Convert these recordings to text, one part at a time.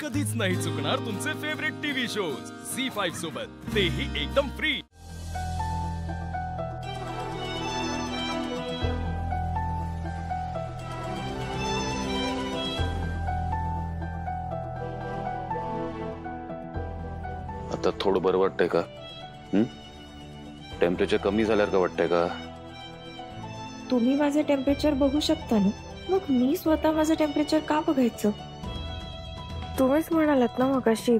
कधीच नाही चुकणार तुमचे फेवरेट टीव्ही शोज झी5 सोबत, तेही एकदम फ्री। आता थोडं बरं वाटतंय का? टेम्परेचर कमी झाल्यावर का वाटतंय का? तुम्ही माझे टेम्परेचर बघू शकता ना, मग मी स्वतः माझं टेम्परेचर का बघायचं? तुम्हीच म्हणालात ना मगाशी,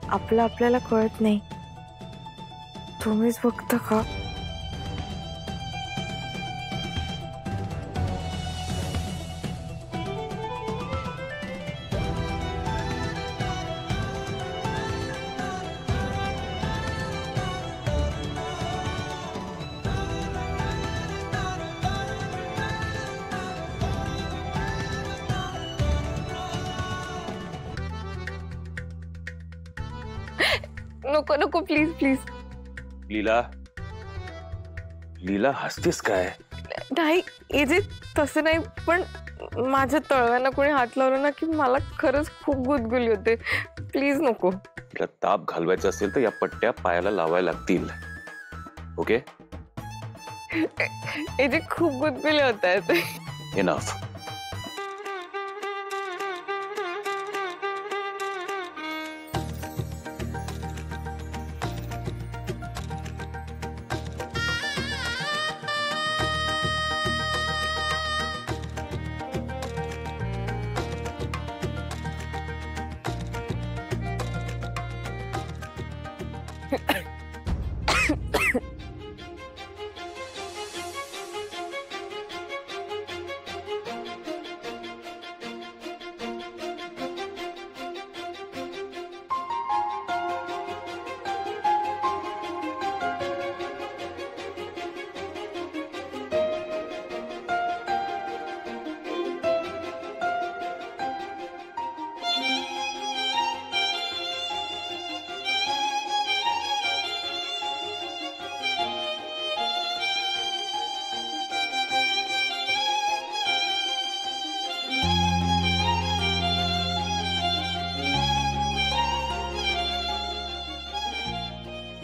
आपलं आपल्याला कळत नाही, तुम्हीच बघता का? नको नको प्लीज प्लीज। लीला, लीला हसतेस काय? नाही एजे तसं नाही, पण माझ्या तळव्यांना कोणी हात लावला ना की मला खरंच खूप गुदगुली होते, प्लीज नको। तुला ताप घालवायचा असेल तर या पट्ट्या पायाला लावायला लागतील, ओके? एजे खूप गुदगुली होत आहेत। इनफ।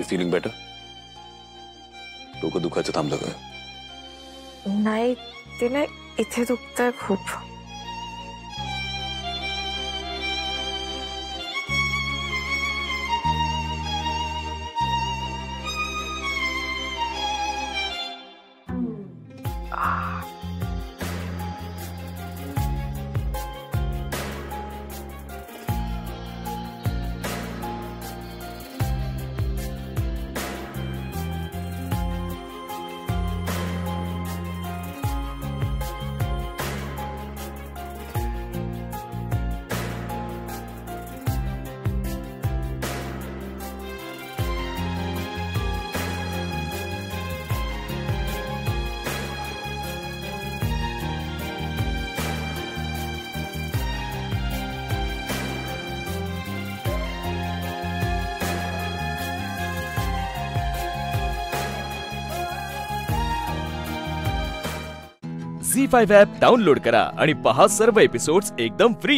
Feeling better? डोकं दुखायचं थांबलं का? नाही ते नाही, इथे दुखतंय खूप। झी5 ॲप डाउनलोड करा आणि पहा सर्व एपिसोड्स एकदम फ्री।